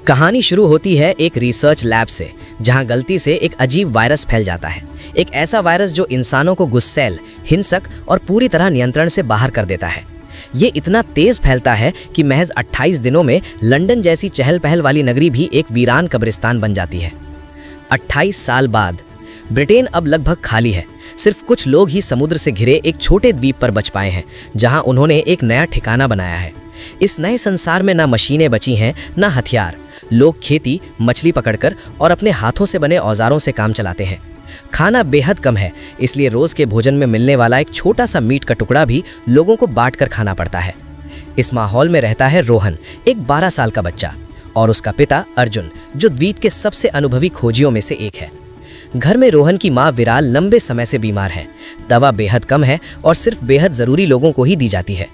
कहानी शुरू होती है एक रिसर्च लैब से, जहां गलती से एक अजीब वायरस फैल जाता है। एक ऐसा वायरस जो इंसानों को गुस्सैल, हिंसक और पूरी तरह नियंत्रण से बाहर कर देता है। ये इतना तेज फैलता है कि महज 28 दिनों में लंदन जैसी चहल पहल वाली नगरी भी एक वीरान कब्रिस्तान बन जाती है। 28 साल बाद ब्रिटेन अब लगभग खाली है। सिर्फ कुछ लोग ही समुद्र से घिरे एक छोटे द्वीप पर बच पाए हैं, जहां उन्होंने एक नया ठिकाना बनाया है। इस नए संसार में ना मशीनें बची हैं, ना हथियार। लोग खेती, मछली पकड़कर और अपने हाथों से बने औजारों से काम चलाते हैं। खाना बेहद कम है, इसलिए रोज के भोजन में मिलने वाला एक छोटा सा मीट का टुकड़ा भी लोगों को बांटकर खाना पड़ता है। इस माहौल में रहता है रोहन, एक 12 साल का बच्चा, और उसका पिता अर्जुन, जो द्वीप के सबसे अनुभवी खोजियों में से एक है। घर में रोहन की माँ विराल लंबे समय से बीमार है। दवा बेहद कम है और सिर्फ बेहद ज़रूरी लोगों को ही दी जाती है।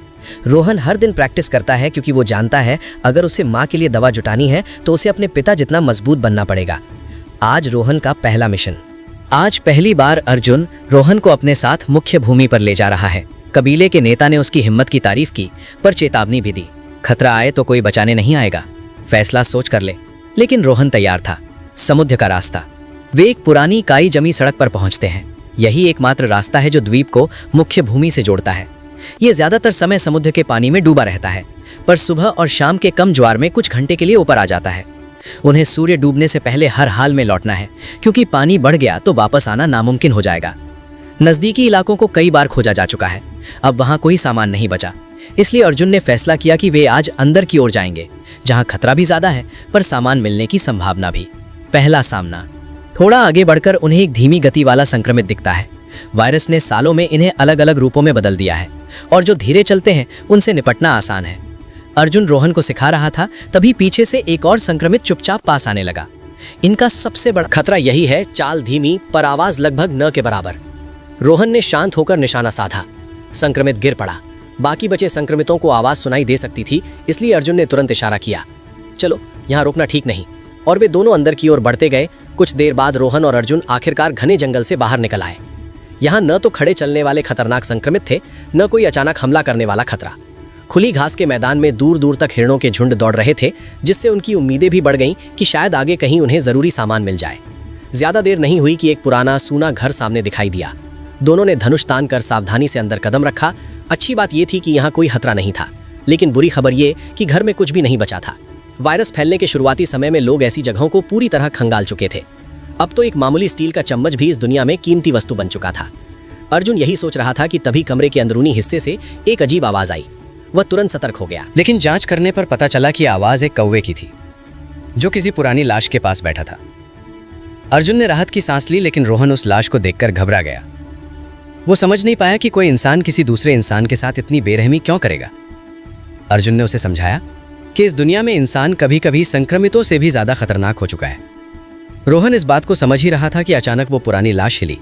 रोहन हर दिन प्रैक्टिस करता है, क्योंकि वो जानता है अगर उसे माँ के लिए दवा जुटानी है तो उसे अपने पिता जितना मजबूत बनना पड़ेगा। आज रोहन का पहला मिशन। आज पहली बार अर्जुन रोहन को अपने साथ मुख्य भूमि पर ले जा रहा है। कबीले के नेता ने उसकी हिम्मत की तारीफ की, पर चेतावनी भी दी, खतरा आए तो कोई बचाने नहीं आएगा, फैसला सोच कर ले। लेकिन रोहन तैयार था। समुद्र का रास्ता। वे एक पुरानी काई जमी सड़क पर पहुंचते हैं। यही एकमात्र रास्ता है जो द्वीप को मुख्य भूमि से जोड़ता है। ये ज्यादातर समय समुद्र के पानी में डूबा रहता है, पर सुबह और शाम के कम ज्वार में कुछ घंटे के लिए ऊपर आ जाता है। उन्हें सूर्य डूबने से पहले हर हाल में लौटना है, क्योंकि पानी बढ़ गया तो वापस आना नामुमकिन हो जाएगा। नजदीकी इलाकों को कई बार खोजा जा चुका है, अब वहां कोई सामान नहीं बचा। इसलिए अर्जुन ने फैसला किया कि वे आज अंदर की ओर जाएंगे, जहां खतरा भी ज्यादा है पर सामान मिलने की संभावना भी। पहला सामना। थोड़ा आगे बढ़कर उन्हें एक धीमी गति वाला संक्रमित दिखता है। वायरस ने सालों में इन्हें अलग अलग रूपों में बदल दिया है, और जो धीरे चलते हैं उनसे निपटना आसान है। अर्जुन रोहन को सिखा रहा था, तभी पीछे से एक और संक्रमित चुपचाप पास आने लगा। इनका सबसे बड़ा खतरा यही है, चाल धीमी पर आवाज लगभग न के बराबर। रोहन ने शांत होकर निशाना साधा। संक्रमित गिर पड़ा। बाकी बचे संक्रमितों को आवाज सुनाई दे सकती थी, इसलिए अर्जुन ने तुरंत इशारा किया, चलो यहाँ रुकना ठीक नहीं। और वे दोनों अंदर की ओर बढ़ते गए। कुछ देर बाद रोहन और अर्जुन आखिरकार घने जंगल से बाहर निकल आए। यहाँ न तो खड़े चलने वाले खतरनाक संक्रमित थे, न कोई अचानक हमला करने वाला खतरा। खुली घास के मैदान में दूर दूर तक हिरणों के झुंड दौड़ रहे थे, जिससे उनकी उम्मीदें भी बढ़ गईं कि शायद आगे कहीं उन्हें जरूरी सामान मिल जाए। ज्यादा देर नहीं हुई कि एक पुराना सूना घर सामने दिखाई दिया। दोनों ने धनुष तान कर सावधानी से अंदर कदम रखा। अच्छी बात यह थी कि यहाँ कोई खतरा नहीं था, लेकिन बुरी खबर ये कि घर में कुछ भी नहीं बचा था। वायरस फैलने के शुरुआती समय में लोग ऐसी जगहों को पूरी तरह खंगाल चुके थे। अब तो एक मामूली स्टील का चम्मच भी इस दुनिया में कीमती वस्तु बन चुका था। अर्जुन यही सोच रहा था कि तभी कमरे के अंदरूनी हिस्से से एक अजीब आवाज आई। वह तुरंत सतर्क हो गया, लेकिन जांच करने पर पता चला कि आवाज एक कौवे की थी, जो किसी पुरानी लाश के पास बैठा था। अर्जुन ने राहत की सांस ली, लेकिन रोहन उस लाश को देखकर घबरा गया। वो समझ नहीं पाया कि कोई इंसान किसी दूसरे इंसान के साथ इतनी बेरहमी क्यों करेगा। अर्जुन ने उसे समझाया कि इस दुनिया में इंसान कभी कभी संक्रमितों से भी ज्यादा खतरनाक हो चुका है। रोहन इस बात को समझ ही रहा था कि अचानक वो पुरानी लाश हिली।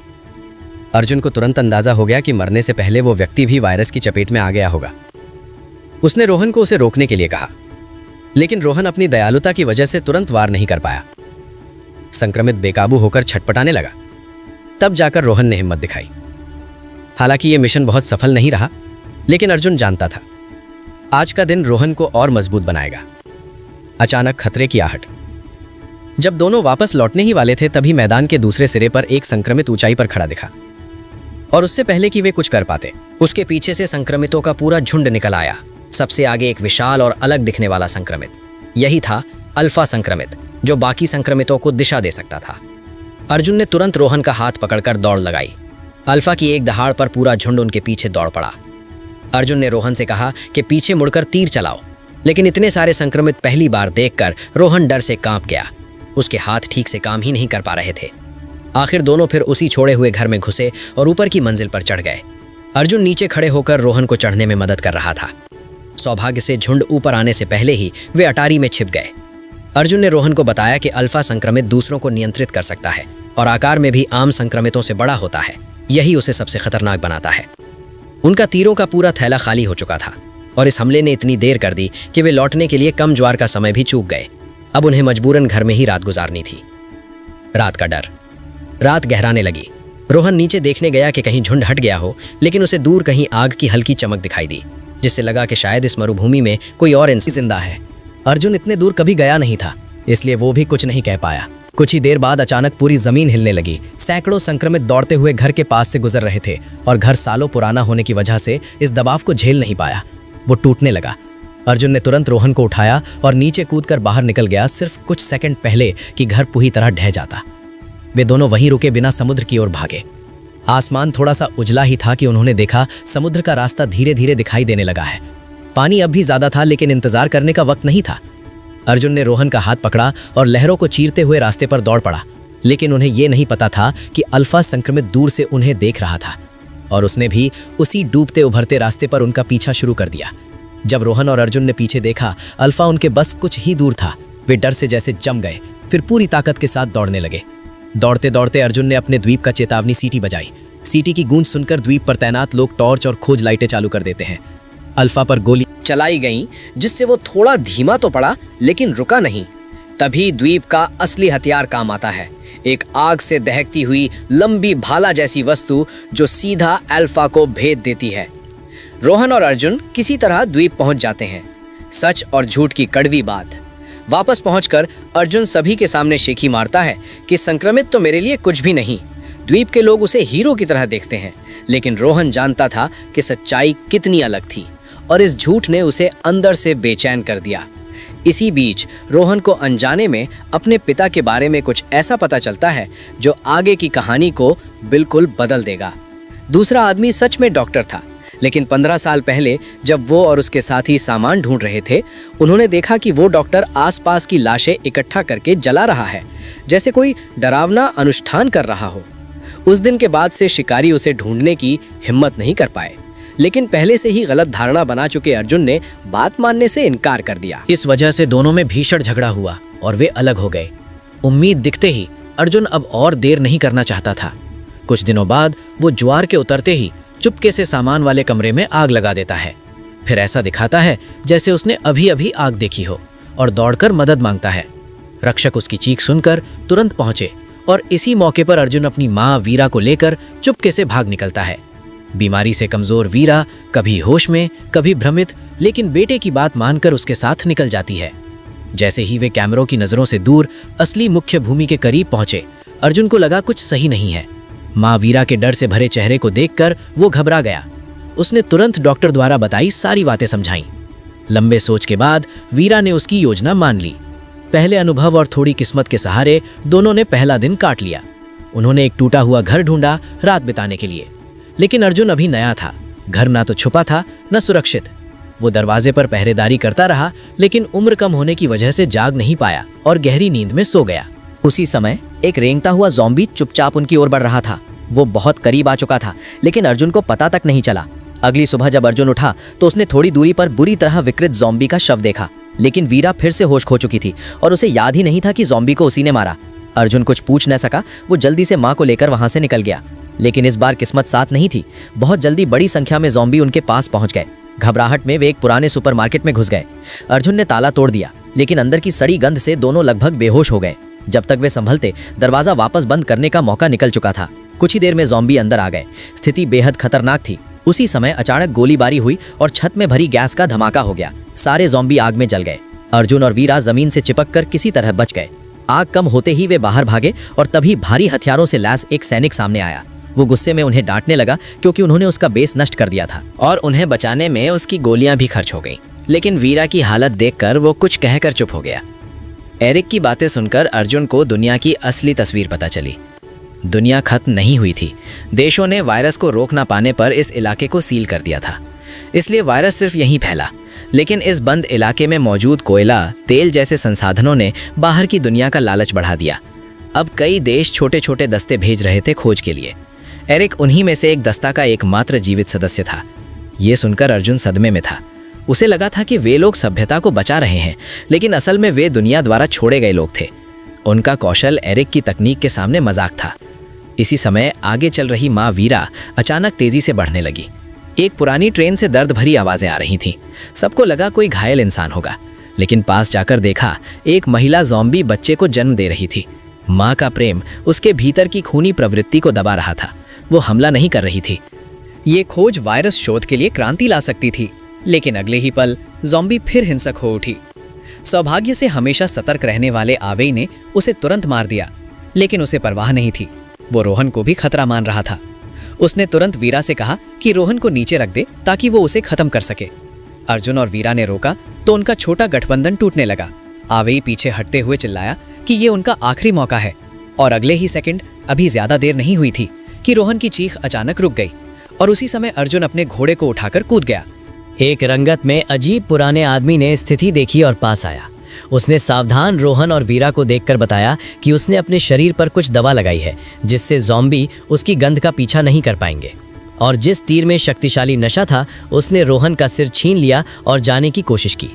अर्जुन को तुरंत अंदाजा हो गया कि मरने से पहले वो व्यक्ति भी वायरस की चपेट में आ गया होगा। उसने रोहन को उसे रोकने के लिए कहा, लेकिन रोहन अपनी दयालुता की वजह से तुरंत वार नहीं कर पाया। संक्रमित बेकाबू होकर छटपटाने लगा। तब जाकर रोहन ने हिम्मत दिखाई। हालांकि यह मिशन बहुत सफल नहीं रहा, लेकिन अर्जुन जानता था आज का दिन रोहन को और मजबूत बनाएगा। अचानक खतरे की आहट। जब दोनों वापस लौटने ही वाले थे, तभी मैदान के दूसरे सिरे पर एक संक्रमित ऊंचाई पर खड़ा दिखा, और उससे पहले कि वे कुछ कर पाते, उसके पीछे से संक्रमितों का पूरा झुंड निकल आया। सबसे आगे एक विशाल और अलग दिखने वाला संक्रमित। यही था अल्फा संक्रमित, जो बाकी संक्रमितों को दिशा दे सकता था। अर्जुन ने तुरंत रोहन का हाथ पकड़कर दौड़ लगाई। अल्फा की एक दहाड़ पर पूरा झुंड उनके पीछे दौड़ पड़ा। अर्जुन ने रोहन से कहा कि पीछे मुड़कर तीर चलाओ, लेकिन इतने सारे संक्रमित पहली बार देखकर रोहन डर से कांप गया। उसके हाथ ठीक से काम ही नहीं कर पा रहे थे। आखिर दोनों फिर उसी छोड़े हुए घर में घुसे और ऊपर की मंजिल पर चढ़ गए। अर्जुन नीचे खड़े होकर रोहन को चढ़ने में मदद कर रहा था। सौभाग्य से झुंड ऊपर आने से पहले ही वे अटारी में छिप गए। अर्जुन ने रोहन को बताया कि अल्फा संक्रमित दूसरों को नियंत्रित कर सकता है और आकार में भी आम संक्रमितों से बड़ा होता है। यही उसे सबसे खतरनाक बनाता है। उनका तीरों का पूरा थैला खाली हो चुका था, और इस हमले ने इतनी देर कर दी कि वे लौटने के लिए कम ज्वार का समय भी चूक गए। अब उन्हें मजबूरन घर में ही रात गुजारनी थी। रात का डर। रात गहराने लगी। रोहन नीचे देखने गया कि कहीं झुंड हट गया हो, लेकिन उसे दूर कहीं आग की हल्की चमक दिखाई दी, जिससे लगा कि शायद इस मरुभूमि में कोई और इंसान जिंदा है। अर्जुन इतने दूर कभी गया नहीं था, इसलिए वो भी कुछ नहीं कह पाया। कुछ ही देर बाद अचानक पूरी जमीन हिलने लगी। सैकड़ों संक्रमित दौड़ते हुए घर के पास से गुजर रहे थे और घर सालों पुराना होने की वजह से इस दबाव को झेल नहीं पाया। वो टूटने लगा। अर्जुन ने तुरंत रोहन को उठाया और नीचे कूदकर बाहर निकल गया, सिर्फ कुछ सेकंड पहले कि घर पूरी तरह ढह जाता। वे दोनों वहीं रुके बिना समुद्र की ओर भागे। आसमान थोड़ा सा उजला ही था कि उन्होंने देखा समुद्र का रास्ता धीरे धीरे दिखाई देने लगा है। पानी अब भी ज्यादा था, लेकिन इंतजार करने का वक्त नहीं था। अर्जुन ने रोहन का हाथ पकड़ा और लहरों को चीरते हुए रास्ते पर दौड़ पड़ा, लेकिन उन्हें यह नहीं पता था कि अल्फा संक्रमित दूर से उन्हें देख रहा था और उसने भी उसी डूबते उभरते रास्ते पर उनका पीछा शुरू कर दिया। जब रोहन और अर्जुन ने पीछे देखा, अल्फा उनके बस कुछ ही दूर था। वे डर से जैसे जम गए, फिर पूरी ताकत के साथ दौड़ने लगे। दौड़ते दौड़ते अर्जुन ने अपने द्वीप का चेतावनी सीटी बजाई। सीटी की गूंज सुनकर द्वीप पर तैनात लोग टॉर्च और खोज लाइटें चालू कर देते हैं। अल्फा पर गोली चलाई गई, जिससे वो थोड़ा धीमा तो पड़ा लेकिन रुका नहीं। तभी द्वीप का असली हथियार काम आता है, एक आग से दहकती हुई लंबी भाला जैसी वस्तु जो सीधा अल्फा को भेद देती है। रोहन और अर्जुन किसी तरह द्वीप पहुंच जाते हैं। सच और झूठ की कड़वी बात। वापस पहुंचकर अर्जुन सभी के सामने शेखी मारता है कि संक्रमित तो मेरे लिए कुछ भी नहीं। द्वीप के लोग उसे हीरो की तरह देखते हैं, लेकिन रोहन जानता था कि सच्चाई कितनी अलग थी और इस झूठ ने उसे अंदर से बेचैन कर दिया। इसी बीच रोहन को अनजाने में अपने पिता के बारे में कुछ ऐसा पता चलता है जो आगे की कहानी को बिल्कुल बदल देगा। दूसरा आदमी सच में डॉक्टर था, लेकिन 15 साल पहले जब वो और उसके साथी सामान ढूंढ रहे थे, उन्होंने देखा कि वो डॉक्टर आसपास की लाशें इकट्ठा करके जला रहा है, जैसे कोई डरावना अनुष्ठान कर रहा हो। उस दिन के बाद से शिकारी उसे ढूंढने की हिम्मत नहीं कर पाए, लेकिन पहले से ही गलत धारणा बना चुके अर्जुन ने बात मानने से इनकार कर दिया। इस वजह से दोनों में भीषण झगड़ा हुआ और वे अलग हो गए। उम्मीद दिखते ही अर्जुन अब और देर नहीं करना चाहता था। कुछ दिनों बाद वो ज्वार के उतरते ही चुपके से सामान वाले कमरे में आग लगा देता है। फिर ऐसा दिखाता है जैसे उसने अभी अभी आग देखी हो और दौड़कर मदद मांगता है। रक्षक उसकी चीख सुनकर तुरंत पहुंचे और इसी मौके पर अर्जुन अपनी माँ वीरा को लेकर चुपके से भाग निकलता है। बीमारी से कमजोर वीरा कभी होश में कभी भ्रमित, लेकिन बेटे की बात मानकर उसके साथ निकल जाती है। जैसे ही वे कैमरों की नजरों से दूर असली मुख्य भूमि के करीब पहुंचे, अर्जुन को लगा कुछ सही नहीं है। माँ वीरा के डर से भरे चेहरे को देखकर वो घबरा गया। उसने तुरंत डॉक्टर द्वारा बताई सारी बातें समझाईं। लंबे सोच के बाद वीरा ने उसकी योजना मान ली। पहले अनुभव और थोड़ी किस्मत के सहारे दोनों ने पहला दिन काट लिया। उन्होंने एक टूटा हुआ घर ढूंढा रात बिताने के लिए, लेकिन अर्जुन अभी नया था। घर ना तो छुपा था न सुरक्षित। वो दरवाजे पर पहरेदारी करता रहा, लेकिन उम्र कम होने की वजह से जाग नहीं पाया और गहरी नींद में सो गया। उसी समय एक रेंगता हुआ ज़ॉम्बी चुपचाप उनकी ओर बढ़ रहा था। वो बहुत करीब आ चुका था, लेकिन अर्जुन को पता तक नहीं चला। अगली सुबह जब अर्जुन उठा तो उसने थोड़ी दूरी पर बुरी तरह विकृत ज़ॉम्बी का शव देखा, लेकिन वीरा फिर से होश खो चुकी थी और उसे याद ही नहीं था कि ज़ॉम्बी को उसी ने मारा। अर्जुन कुछ पूछ न सका। वो जल्दी से माँ को लेकर वहां से निकल गया, लेकिन इस बार किस्मत साथ नहीं थी। बहुत जल्दी बड़ी संख्या में ज़ॉम्बी उनके पास पहुंच गए। घबराहट में वे एक पुराने सुपरमार्केट में घुस गए। अर्जुन ने ताला तोड़ दिया, लेकिन अंदर की सड़ी गंध से दोनों लगभग बेहोश हो गए। जब तक वे संभलते, दरवाजा वापस बंद करने का मौका निकल चुका था। कुछ ही देर में ज़ॉम्बी अंदर आ गए। स्थिति बेहद खतरनाक थी। उसी समय अचानक गोलीबारी हुई और छत में भरी गैस का धमाका हो गया। सारे ज़ॉम्बी आग में जल गए। अर्जुन और वीरा जमीन से चिपककर किसी तरह बच गए। आग कम होते ही वे बाहर भागे और तभी भारी हथियारों से लैस एक सैनिक सामने आया। वो गुस्से में उन्हें डांटने लगा क्योंकि उन्होंने उसका बेस नष्ट कर दिया था और उन्हें बचाने में उसकी गोलियां भी खर्च हो गईं। लेकिन वीरा की हालत देखकर वो कुछ कहकर चुप हो गया। एरिक की बातें सुनकर अर्जुन को दुनिया की असली तस्वीर पता चली। दुनिया खत्म नहीं हुई थी। देशों ने वायरस को रोक ना पाने पर इस इलाके को सील कर दिया था, इसलिए वायरस सिर्फ यहीं फैला। लेकिन इस बंद इलाके में मौजूद कोयला, तेल जैसे संसाधनों ने बाहर की दुनिया का लालच बढ़ा दिया। अब कई देश छोटे छोटे दस्ते भेज रहे थे खोज के लिए। एरिक उन्हीं में से एक दस्ता का एकमात्र जीवित सदस्य था। ये सुनकर अर्जुन सदमे में था। उसे लगा था कि वे लोग सभ्यता को बचा रहे हैं, लेकिन असल में वे दुनिया द्वारा छोड़े गए लोग थे। उनका कौशल एरिक की तकनीक के सामने मजाक था। इसी समय आगे चल रही माँ वीरा अचानक तेजी से बढ़ने लगी। एक पुरानी ट्रेन से दर्द भरी आवाजें आ रही थीं। सबको लगा कोई घायल इंसान होगा, लेकिन पास जाकर देखा एक महिला ज़ॉम्बी बच्चे को जन्म दे रही थी। माँ का प्रेम उसके भीतर की खूनी प्रवृत्ति को दबा रहा था। वो हमला नहीं कर रही थी। ये खोज वायरस शोध के लिए क्रांति ला सकती थी, लेकिन अगले ही पल ज़ॉम्बी फिर हिंसक हो उठी। सौभाग्य से हमेशा सतर्क रहने वाले आवेई ने उसे तुरंत मार दिया, लेकिन उसे परवाह नहीं थी। वो रोहन को भी खतरा मान रहा था। उसने तुरंत वीरा से कहा कि रोहन को नीचे रख दे ताकि वो उसे खत्म कर सके। अर्जुन और वीरा ने रोका तो उनका छोटा गठबंधन टूटने लगा। आवेई पीछे हटते हुए चिल्लाया कि ये उनका आखिरी मौका है, और अगले ही सेकंड, अभी ज्यादा देर नहीं हुई थी कि रोहन की चीख अचानक रुक गई और उसी समय अर्जुन अपने घोड़े को उठाकर कूद गया। एक रंगत में अजीब पुराने आदमी ने स्थिति देखी और पास आया। उसने सावधान रोहन और वीरा को देखकर बताया कि उसने अपने शरीर पर कुछ दवा लगाई है जिससे ज़ॉम्बी उसकी गंध का पीछा नहीं कर पाएंगे। और जिस तीर में शक्तिशाली नशा था, उसने रोहन का सिर छीन लिया और जाने की कोशिश की।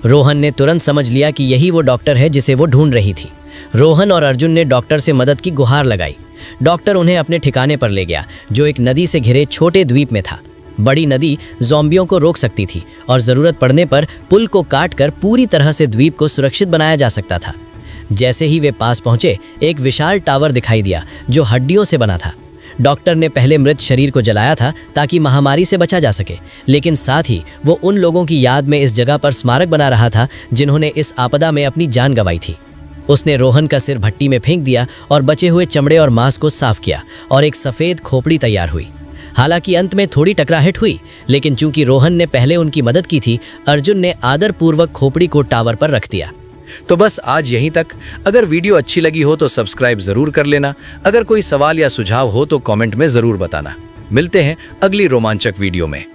रोहन ने तुरंत समझ लिया कि यही वो डॉक्टर है जिसे वो ढूंढ रही थी। रोहन और अर्जुन ने डॉक्टर से मदद की गुहार लगाई। डॉक्टर उन्हें अपने ठिकाने पर ले गया, जो एक नदी से घिरे छोटे द्वीप में था। बड़ी नदी ज़ॉम्बियों को रोक सकती थी और ज़रूरत पड़ने पर पुल को काटकर पूरी तरह से द्वीप को सुरक्षित बनाया जा सकता था। जैसे ही वे पास पहुंचे, एक विशाल टावर दिखाई दिया जो हड्डियों से बना था। डॉक्टर ने पहले मृत शरीर को जलाया था ताकि महामारी से बचा जा सके, लेकिन साथ ही वो उन लोगों की याद में इस जगह पर स्मारक बना रहा था जिन्होंने इस आपदा में अपनी जान गंवाई थी। उसने रोहन का सिर भट्टी में फेंक दिया और बचे हुए चमड़े और मांस को साफ किया और एक सफ़ेद खोपड़ी तैयार हुई। हालांकि अंत में थोड़ी टकराहट हुई, लेकिन चूंकि रोहन ने पहले उनकी मदद की थी, अर्जुन ने आदरपूर्वक खोपड़ी को टावर पर रख दिया। तो बस आज यहीं तक। अगर वीडियो अच्छी लगी हो तो सब्सक्राइब जरूर कर लेना। अगर कोई सवाल या सुझाव हो तो कमेंट में जरूर बताना। मिलते हैं अगली रोमांचक वीडियो में।